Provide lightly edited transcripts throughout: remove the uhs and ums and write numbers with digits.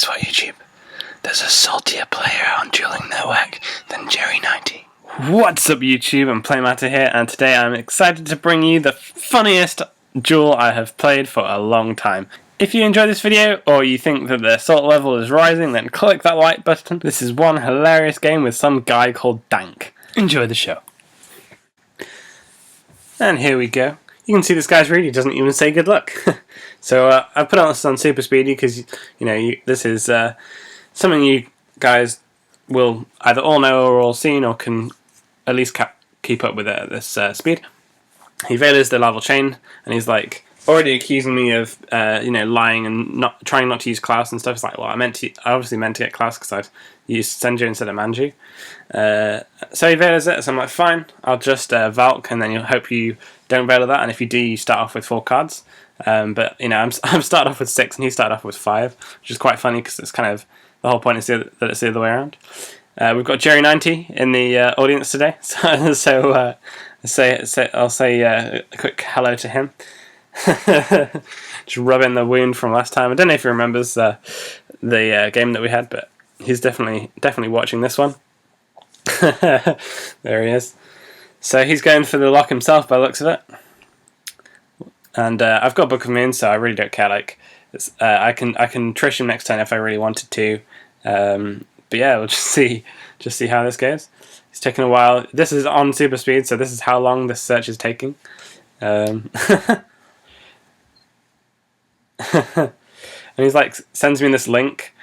Guess what, YouTube? There's a saltier player on Dueling Network than Jerry90. What's up, YouTube? I'm Playmatter here, and today I'm excited to bring you the funniest duel I have played for a long time. If you enjoy this video, or you think that the salt level is rising, then click that like button. This is one hilarious game with some guy called Dank. Enjoy the show. And here we go. You can see this guy's read, he doesn't even say good luck. So I put this on super speedy because this is something you guys will either all know or all seen or can at least keep up with it at this speed. He veils the larval chain, and he's like already accusing me of lying and trying not to use Klaus and stuff. It's like, well, I obviously meant to get Klaus because I'd used Senju instead of Manju. So he veils it, so I'm like, fine, I'll just Valk, and then you'll hope you don't veil that, and if you do, you start off with 4 cards. But I'm started off with 6, and he started off with 5, which is quite funny because it's kind of the whole point is that it's the other way around. We've got Jerry90 in the audience today, so I'll say a quick hello to him. Just rub in the wound from last time. I don't know if he remembers the game that we had, but he's definitely watching this one. There he is. So he's going for the lock himself by the looks of it. And I've got Book of Moon, so I really don't care. Like, I can Trish him next turn if I really wanted to. But yeah, we'll just see how this goes. It's taking a while. This is on super speed, so this is how long this search is taking. And he's like sends me this link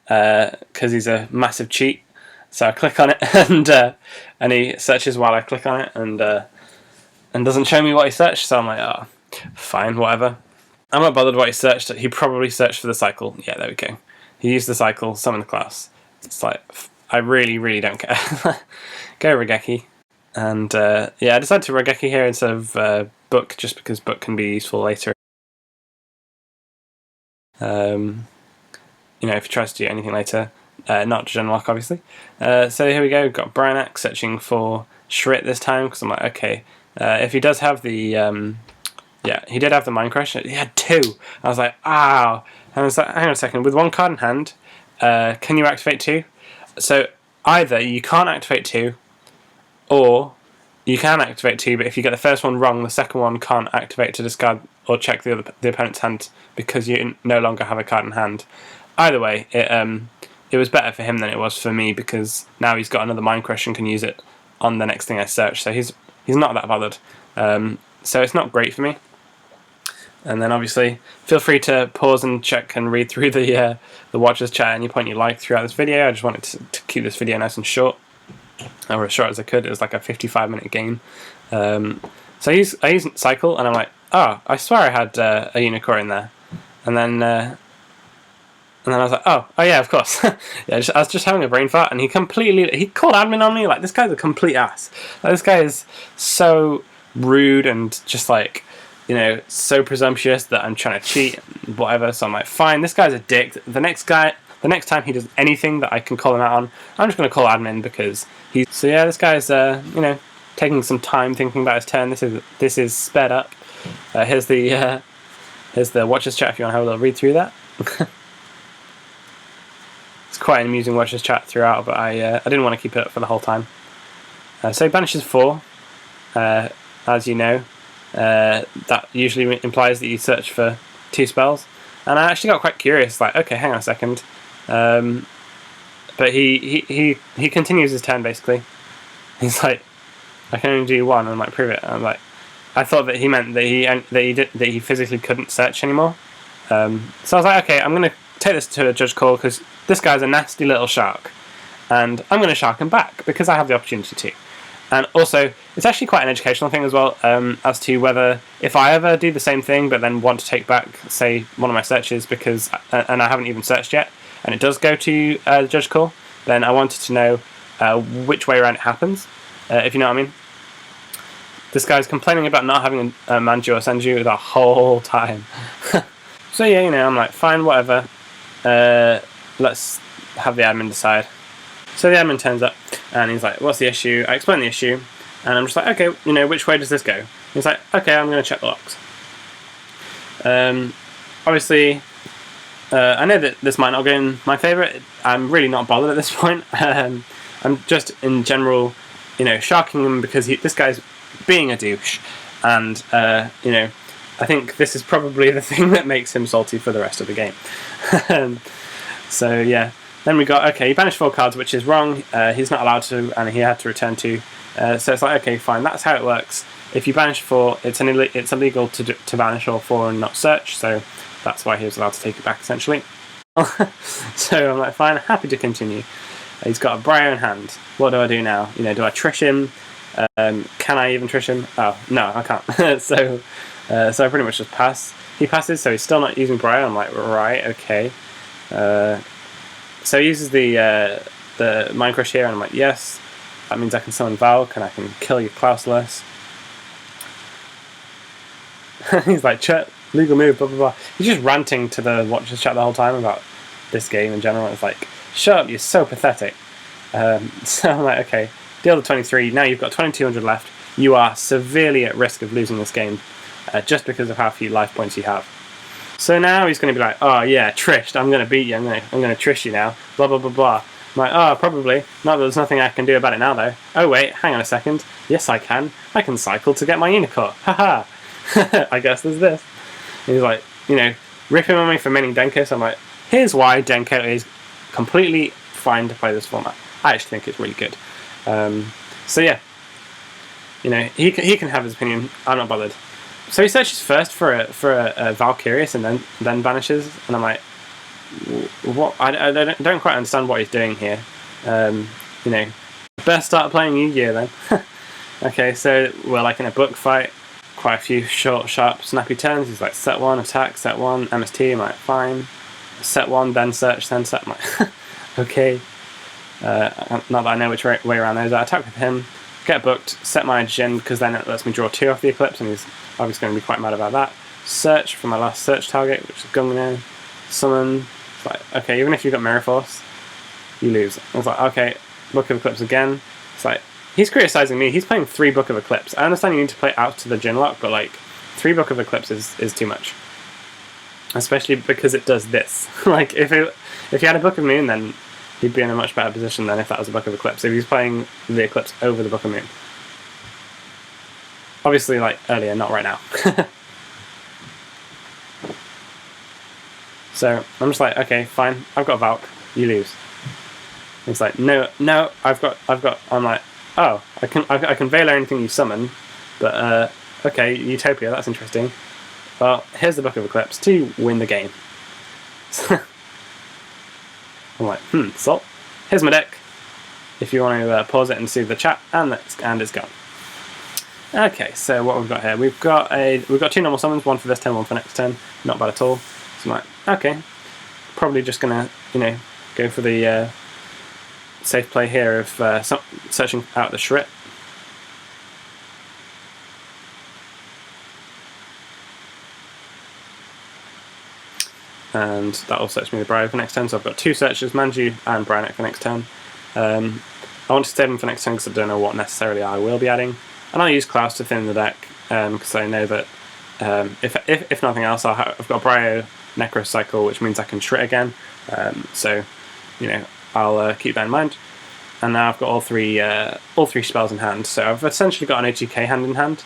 because he's a massive cheat. So I click on it, and he searches while I click on it, and doesn't show me what he searched. So I'm like, oh, fine, whatever. I'm not bothered what he searched. He probably searched for the cycle. Yeah, there we go. He used the cycle, summon the class. It's like, I really don't care. Go Raigeki. And yeah, I decided to Raigeki here instead of Book, just because Book can be useful later. If he tries to do anything later. Not to unlock, obviously. So here we go. We've got Branak searching for Shrit this time, because I'm like, okay, if he does have the yeah, he did have the Mind Crush. He had 2. I was like, ow. And I was like, hang on a second. With 1 card in hand, can you activate 2? So either you can't activate 2, or you can activate 2, but if you get the first one wrong, the second one can't activate to discard or check the opponent's hand because you no longer have a card in hand. Either way, it was better for him than it was for me, because now he's got another Mind Crush and can use it on the next thing I search. So he's not that bothered. So it's not great for me. And then obviously, feel free to pause and check and read through the watchers chat at any point you like throughout this video. I just wanted to keep this video nice and short, or as short as I could. It was like a 55-minute game. So I used Cycle, and I'm like, oh, I swear I had a Unicorn in there. And then I was like, oh yeah, of course. Yeah, I was just having a brain fart, and he called admin on me. Like, this guy's a complete ass. Like, this guy is so rude and just like, so presumptuous that I'm trying to cheat, whatever. So I'm like, fine, this guy's a dick. The next time he does anything that I can call him out on, I'm just going to call admin, because he's... So yeah, this guy's, taking some time thinking about his turn. This is sped up. Here's the watchers chat if you want to have a little read through that. It's quite an amusing watchers chat throughout, but I didn't want to keep it up for the whole time. So he banishes 4, as you know. That usually implies that you search for 2 spells, and I actually got quite curious, like, okay, hang on a second. But he continues his turn, basically. He's like, I can only do 1, and I'm like, prove it. And I'm like, I thought that he meant that he physically couldn't search anymore. So I was like, okay, I'm gonna take this to a judge call, because this guy's a nasty little shark, and I'm gonna shark him back because I have the opportunity to. And also, it's actually quite an educational thing as well, as to whether, if I ever do the same thing but then want to take back, say, one of my searches, because and I haven't even searched yet, and it does go to the judge call, then I wanted to know which way around it happens, if you know what I mean. This guy's complaining about not having a Manju or Senju the whole time. So yeah, I'm like, fine, whatever. Let's have the admin decide. So the admin turns up, and he's like, what's the issue? I explain the issue, and I'm just like, okay, which way does this go? He's like, okay, I'm going to check the locks. Obviously, I know that this might not go in my favour. I'm really not bothered at this point. I'm just in general, sharking him because this guy's being a douche, and I think this is probably the thing that makes him salty for the rest of the game. So yeah, then we got he banished 4 cards, which is wrong. He's not allowed to, and he had to return 2. So it's like, okay, fine, that's how it works. If you banish 4, it's illegal to banish all 4 and not search. So that's why he was allowed to take it back, essentially. So I'm like, fine, happy to continue. He's got a Brio in hand. What do I do now? Do I trish him? Can I even trish him? Oh, no, I can't. So I pretty much just pass. He passes, so he's still not using Brio. I'm like, right, okay. So he uses the Mind Crush here, and I'm like, yes. That means I can summon Valk, and I can kill your Klausulus. He's like, legal move, blah blah blah. He's just ranting to the Watchers chat the whole time about this game in general. It's like, shut up, you're so pathetic. So I'm like, okay, deal the 23. Now you've got 2200 left. You are severely at risk of losing this game, just because of how few life points you have. So now he's going to be like, oh yeah, trished. I'm going to beat you. I'm going to trish you now. Blah blah blah blah. I'm like, oh, probably. Not that there's nothing I can do about it now though. Oh wait, hang on a second. Yes, I can. I can cycle to get my Unicorn. Haha. I guess there's this. And he's like, ripping on me for minning Denko. So I'm like, here's why Denko is completely fine to play this format. I actually think it's really good. So yeah, he can have his opinion. I'm not bothered. So he searches first for a Valkyrius and then banishes, and I'm like, what? I don't quite understand what he's doing here. Best start playing Yugioh then. Okay, so we're like in a book fight. Quite a few short, sharp, snappy turns. He's like, set 1, attack, set 1, MST. I'm like, fine. Set 1, then search, then set. I'm like, okay. Not that I know which way around those. I attack with him, get booked, set my Jin, because then it lets me draw 2 off the Eclipse, and he's obviously going to be quite mad about that. Search for my last search target, which is Gungnir. Summon. It's like, okay, even if you've got Mirror Force, you lose. I was like, okay, Book of Eclipse again. It's like, he's criticizing me. He's playing 3 Book of Eclipse. I understand you need to play out to the Jin lock, but like 3 Book of Eclipse is too much. Especially because it does this. Like if he had a Book of Moon, then he'd be in a much better position than if that was a Book of Eclipse. If he's playing the Eclipse over the Book of Moon. Obviously, like earlier, not right now. So I'm just like, okay, fine. I've got Valk. You lose. He's like, no, I've got. I'm like, oh, I can veil anything you summon, but okay, Utopia. That's interesting. Well, here's the Book of Eclipse to win the game. I'm like, salt. Here's my deck. If you want to pause it and see the chat, and it's gone. Okay, so what we've got here, we've got 2 normal summons, one for this turn, one for next turn. Not bad at all. So I'm like, okay, probably just gonna go for the safe play here of searching out the Shrit. And that will search me the Brio for next turn, so I've got 2 searches, Manju and Brionek for next turn. I want to save them for next turn because I don't know what necessarily I will be adding. And I'll use Klaus to thin the deck because I know that if nothing else, I've got a Brio Necro Cycle, which means I can Shrit again. So I'll keep that in mind. And now I've got all three spells in hand. So I've essentially got an OTK hand in hand.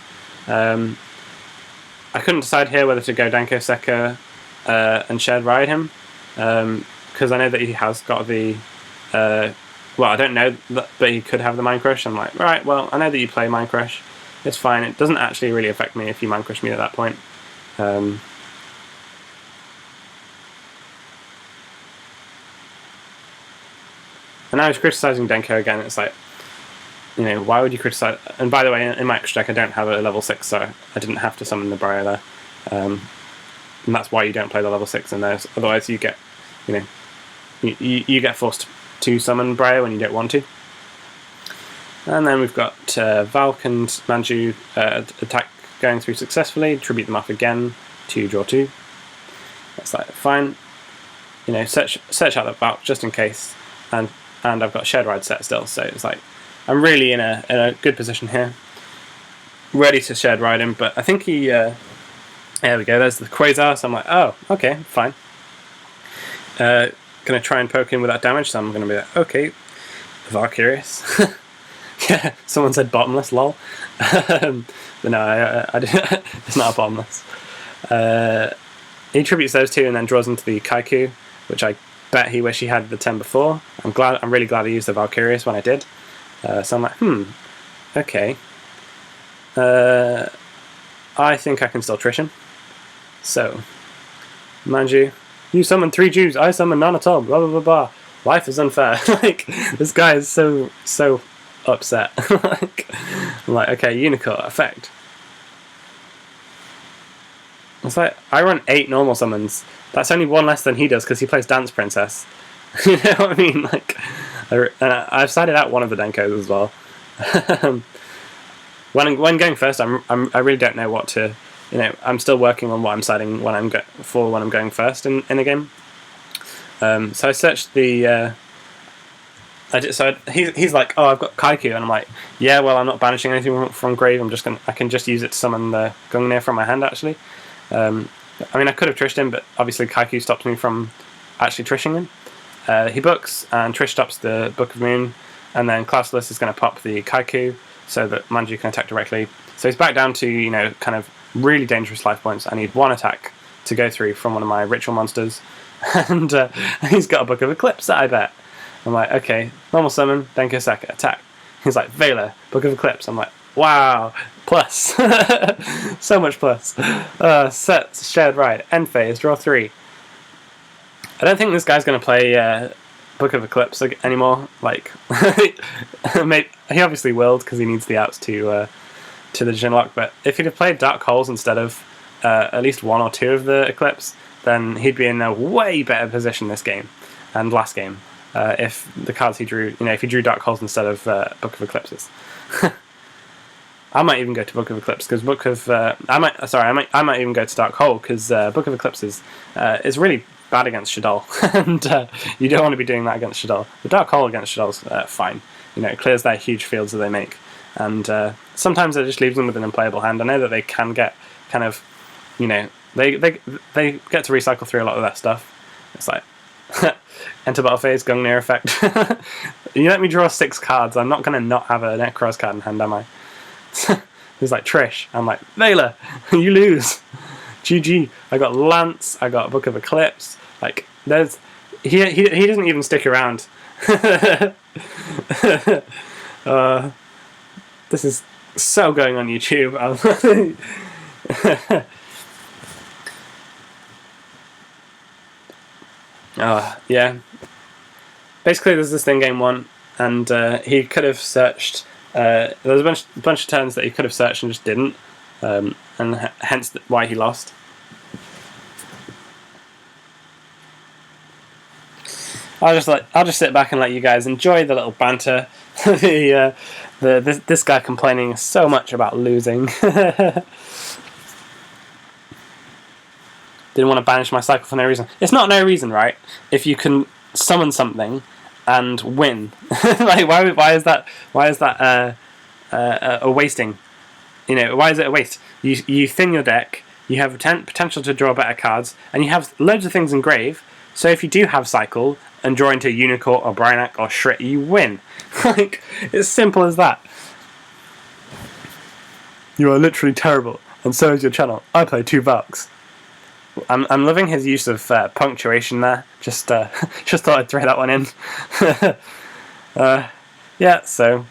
I couldn't decide here whether to go Danko Seka and Shared Ride him because I know that he has got the well, I don't know that, but he could have the Mind Crush. I'm like, right, well, I know that you play Mind Crush. It's fine. It doesn't actually really affect me if you Mind Crush me at that point. And I was criticizing Denko again. It's like, why would you criticize? And by the way, in my extra deck, I don't have a level 6, so I didn't have to summon the Brio there. And that's why you don't play the level 6 in those. Otherwise, you get, you get forced to summon Brio when you don't want to. And then we've got Valk and Manju attack going through successfully. Tribute them off again to draw 2. That's like fine. Search out that Valk just in case. And I've got Shared Ride set still, so it's like I'm really in a good position here. Ready to Shared Ride him, but I think he there we go, there's the Quasar, so I'm like, oh, okay, fine. Gonna try and poke in without damage, so I'm gonna be like, okay, Valkyrius. Yeah, someone said bottomless, lol. But no, I didn't. It's not a bottomless. He tributes those two and then draws into the Kaiku, which I bet he wish he had the 10 before. I'm really glad I used the Valkyrius when I did. So I'm like, okay. I think I can still Trish him. So, mind you summon 3 Jews, I summon none at all, blah blah blah blah. Life is unfair. Like, this guy is so upset. I'm like, okay, Unicorn, effect. It's like, I run 8 normal summons. That's only 1 less than he does because he plays Dance Princess. You know what I mean? Like, I've sided out one of the Denkos as well. When going first, I really don't know what to. I'm still working on what I'm siding when I'm going first in a game. So I searched the. He's like, oh, I've got Kaiku, and I'm like, yeah, well, I'm not banishing anything from grave. I can just use it to summon the Gungnir from my hand actually. I mean, I could have Trished him, but obviously Kaiku stops me from actually Trishing him. He books, and Trish stops the Book of Moon, and then Clausulus is going to pop the Kaiku so that Manju can attack directly. So he's back down to, kind of really dangerous life points. I need 1 attack to go through from one of my ritual monsters, and he's got a Book of Eclipse, I bet. I'm like, okay, normal summon, Denko Saka, attack. He's like, Vela, Book of Eclipse. I'm like, wow, plus. So much plus. Sets, shared right, end phase, draw 3. I don't think this guy's going to play Book of Eclipse anymore. Like, maybe, he obviously willed because he needs the outs to the Genlock, but if he'd have played Dark Holes instead of at least 1 or 2 of the Eclipse, then he'd be in a way better position this game and last game. If the cards he drew, if he drew Dark Holes instead of Book of Eclipses. I might even go to Book of Eclipse because I might even go to Dark Hole because Book of Eclipses is really bad against Shaddoll, and you don't want to be doing that against Shaddoll. The Dark Hole against Shaddoll's fine. It clears their huge fields that they make, and sometimes it just leaves them with an unplayable hand. I know that they can get kind of, they get to recycle through a lot of that stuff. It's like enter battle phase, Gungnir effect. You let me draw 6 cards, I'm not going to not have a Necros card in hand, am I? He's like, Trish. I'm like, Vela, you lose. GG. I got Lance, I got Book of Eclipse. Like, he doesn't even stick around. This is so going on YouTube. Yeah. Basically, there's this thing game 1, and he could have searched. There was a bunch of turns that he could have searched and just didn't, and hence why he lost. I'll just sit back and let you guys enjoy the little banter. This guy complaining so much about losing. Didn't want to banish my cycle for no reason. It's not no reason, right? If you can summon something and win, like why is that a wasting? Why is it a waste? You thin your deck. You have potential to draw better cards, and you have loads of things in grave. So if you do have cycle and draw into Unicorn or Brainac or Shrit, you win. Like, it's simple as that. You are literally terrible, and so is your channel. I play 2 Valks. I'm loving his use of punctuation there. Just thought I'd throw that one in. Yeah, so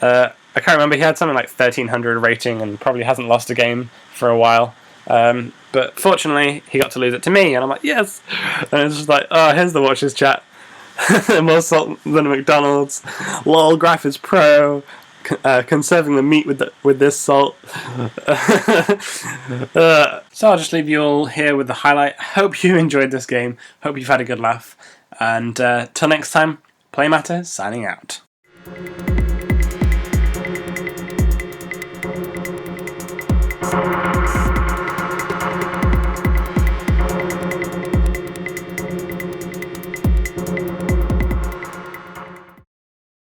I can't remember. He had something like 1300 rating and probably hasn't lost a game for a while. But fortunately, he got to lose it to me, and I'm like, yes. And it's just like, oh, here's the watchers chat. More salt than a McDonald's. Lol, Graph is pro. Conserving the meat with this salt. So I'll just leave you all here with the highlight. Hope you enjoyed this game. Hope you've had a good laugh. And till next time, Playmatter signing out.